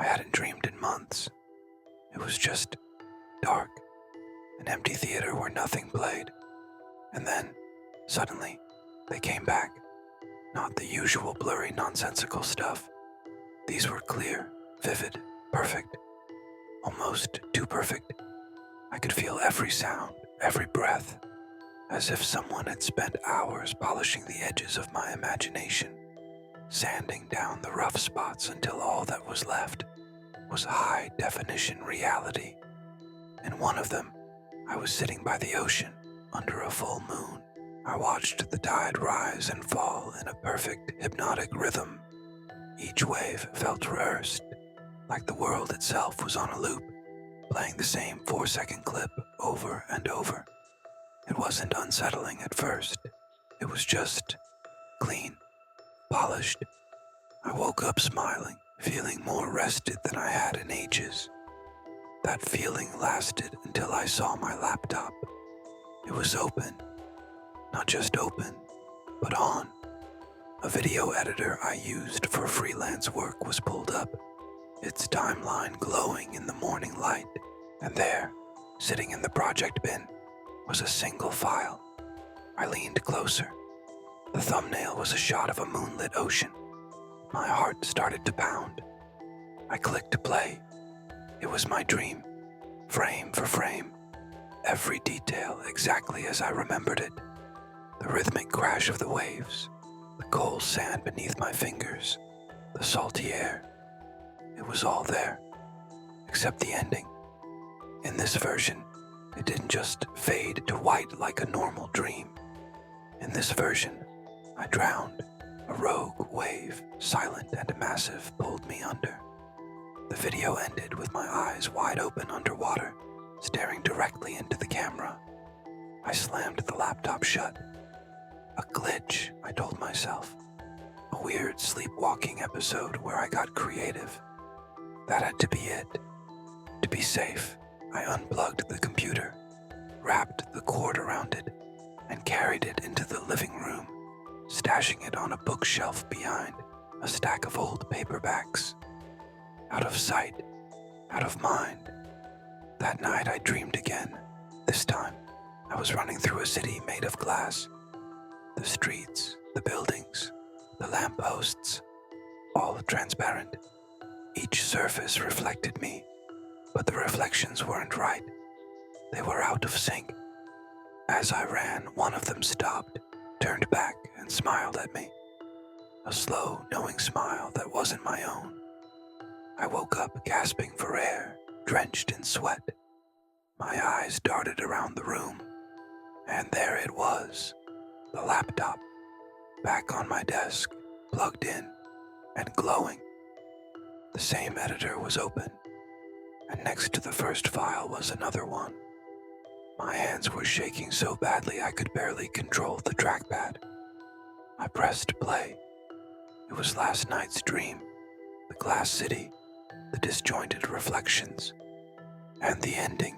I hadn't dreamed in months. It was just dark, an empty theater where nothing played. And then, suddenly, they came back. Not the usual blurry, nonsensical stuff. These were clear, vivid, perfect. Almost too perfect. I could feel every sound, every breath, as if someone had spent hours polishing the edges of my imagination, sanding down the rough spots until all that was left was high-definition reality. In one of them, I was sitting by the ocean under a full moon. I watched the tide rise and fall in a perfect hypnotic rhythm. Each wave felt rehearsed, like the world itself was on a loop, playing the same 4-second clip over and over. It wasn't unsettling at first. It was just clean, polished. I woke up smiling, feeling more rested than I had in ages. That feeling lasted until I saw my laptop. It was open. Not just open, but on. A video editor I used for freelance work was pulled up, its timeline glowing in the morning light. And there, sitting in the project bin, was a single file. I leaned closer. The thumbnail was a shot of a moonlit ocean. My heart started to pound. I clicked play. It was my dream, frame for frame, every detail exactly as I remembered it. The rhythmic crash of the waves, the cold sand beneath my fingers, the salty air. It was all there, except the ending. In this version, it didn't just fade to white like a normal dream. In this version, I drowned. A rogue wave, silent and massive, pulled me under. The video ended with my eyes wide open underwater, staring directly into the camera. I slammed the laptop shut. A glitch, I told myself. A weird sleepwalking episode where I got creative. That had to be it. To be safe, I unplugged the computer, wrapped the cord around it, and carried it into the living room, stashing it on a bookshelf behind a stack of old paperbacks. Out of sight, out of mind. That night I dreamed again. This time, I was running through a city made of glass. The streets, the buildings, the lampposts, all transparent. Each surface reflected me, but the reflections weren't right. They were out of sync. As I ran, one of them stopped, turned back, and smiled at me. A slow, knowing smile that wasn't my own. I woke up gasping for air, drenched in sweat. My eyes darted around the room, and there it was, the laptop, back on my desk, plugged in, and glowing. The same editor was open, and next to the first file was another one. My hands were shaking so badly I could barely control the trackpad. I pressed play. It was last night's dream, the glass city, the disjointed reflections, and the ending.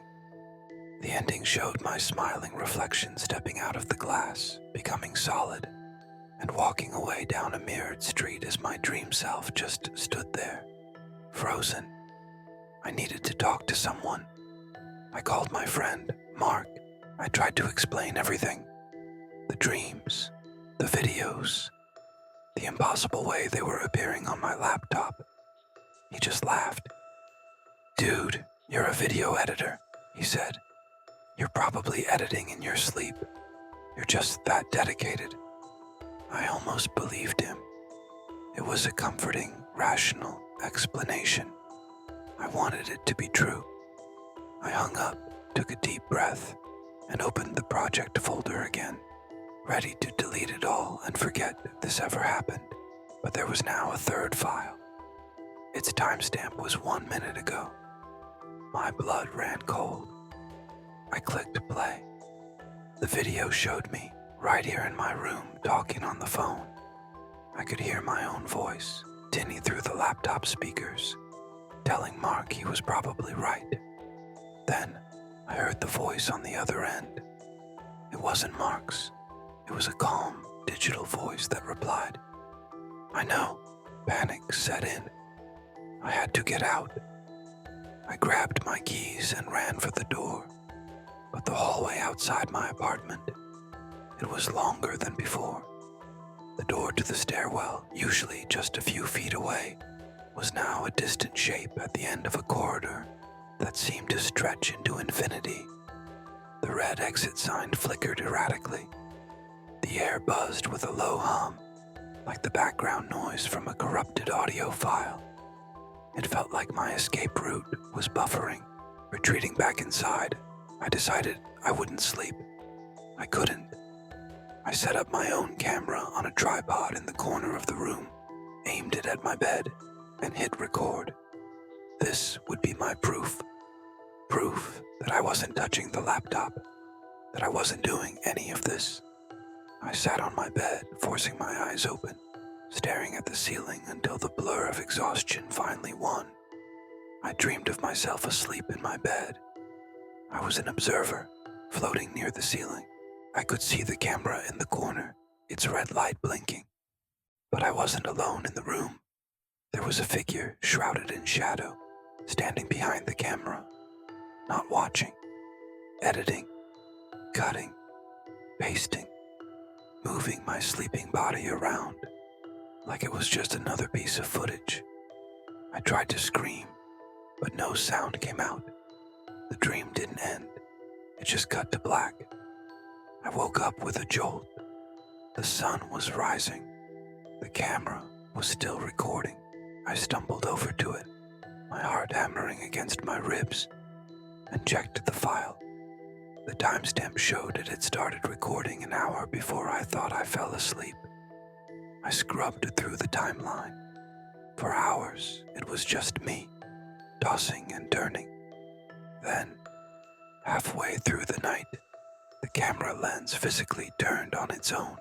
The ending showed my smiling reflection stepping out of the glass, becoming solid, and walking away down a mirrored street as my dream self just stood there, frozen. I needed to talk to someone. I called my friend, Mark. I tried to explain everything. The dreams, the videos, the impossible way they were appearing on my laptop. He just laughed. "Dude, you're a video editor," he said. "You're probably editing in your sleep. You're just that dedicated." I almost believed him. It was a comforting, rational explanation. I wanted it to be true. I hung up, took a deep breath, and opened the project folder again, ready to delete it all and forget this ever happened. But there was now a third file. Its timestamp was 1 minute ago. My blood ran cold. I clicked play. The video showed me, right here in my room, talking on the phone. I could hear my own voice, tinny through the laptop speakers, telling Mark he was probably right. Then, I heard the voice on the other end. It wasn't Mark's. It was a calm, digital voice that replied. "I know." Panic set in. I had to get out. I grabbed my keys and ran for the door, but the hallway outside my apartment, it was longer than before. The door to the stairwell, usually just a few feet away, was now a distant shape at the end of a corridor that seemed to stretch into infinity. The red exit sign flickered erratically. The air buzzed with a low hum, like the background noise from a corrupted audio file. It felt like my escape route was buffering. Retreating back inside, I decided I wouldn't sleep. I couldn't. I set up my own camera on a tripod in the corner of the room, aimed it at my bed, and hit record. This would be my proof. Proof that I wasn't touching the laptop, that I wasn't doing any of this. I sat on my bed, forcing my eyes open, staring at the ceiling until the blur of exhaustion finally won. I dreamed of myself asleep in my bed. I was an observer, floating near the ceiling. I could see the camera in the corner, its red light blinking. But I wasn't alone in the room. There was a figure shrouded in shadow, standing behind the camera, not watching, editing, cutting, pasting, moving my sleeping body around like it was just another piece of footage. I tried to scream, but no sound came out. The dream didn't end. It just cut to black. I woke up with a jolt. The sun was rising. The camera was still recording. I stumbled over to it, my heart hammering against my ribs, and checked the file. The timestamp showed it had started recording an hour before I thought I fell asleep. I scrubbed through the timeline. For hours, it was just me, tossing and turning. Then, halfway through the night, the camera lens physically turned on its own,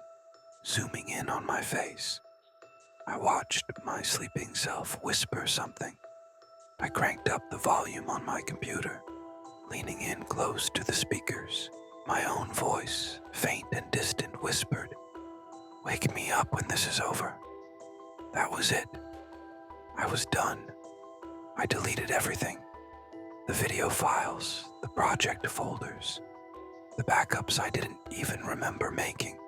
zooming in on my face. I watched my sleeping self whisper something. I cranked up the volume on my computer, leaning in close to the speakers. My own voice, faint and distant, whispered, "Wake me up when this is over." That was it. I was done. I deleted everything. The video files, the project folders, the backups I didn't even remember making.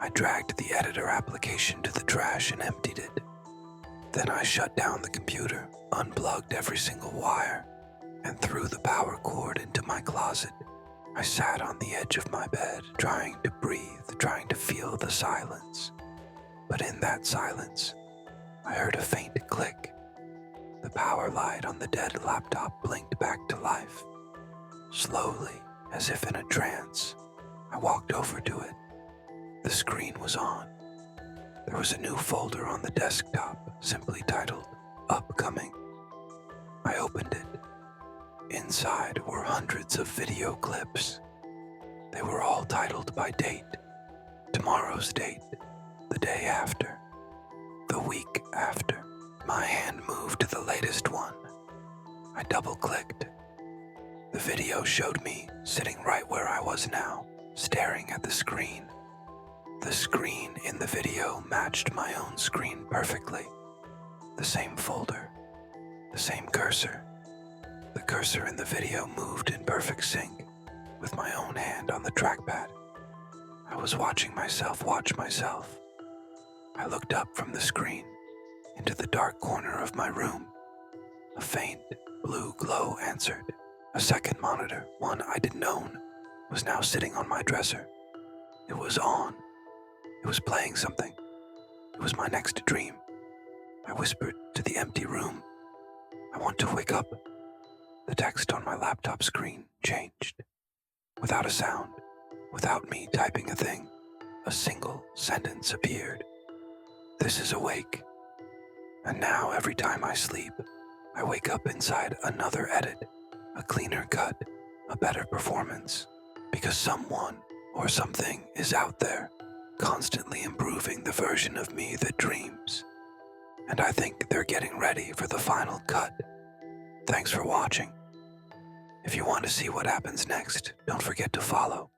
I dragged the editor application to the trash and emptied it. Then I shut down the computer, unplugged every single wire, and threw the power cord into my closet. I sat on the edge of my bed, trying to breathe, trying to feel the silence. But in that silence, I heard a faint click. The power light on the dead laptop blinked back to life. Slowly, as if in a trance, I walked over to it. The screen was on. There was a new folder on the desktop, simply titled Upcoming. I opened it. Inside were hundreds of video clips. They were all titled by date. Tomorrow's date, the day after, the week after. My hand moved to the latest one. I double-clicked. The video showed me sitting right where I was now, staring at the screen. The screen in the video matched my own screen perfectly. The same folder, the same cursor. The cursor in the video moved in perfect sync with my own hand on the trackpad. I was watching myself watch myself. I looked up from the screen into the dark corner of my room. A faint blue glow answered. A second monitor, one I didn't own, was now sitting on my dresser. It was on. It was playing something. It was my next dream. I whispered to the empty room, "I want to wake up." The text on my laptop screen changed. Without a sound, without me typing a thing, a single sentence appeared. "This is awake." And now every time I sleep, I wake up inside another edit, a cleaner cut, a better performance, because someone or something is out there, constantly improving the version of me that dreams. And I think they're getting ready for the final cut. Thanks for watching. If you want to see what happens next, don't forget to follow.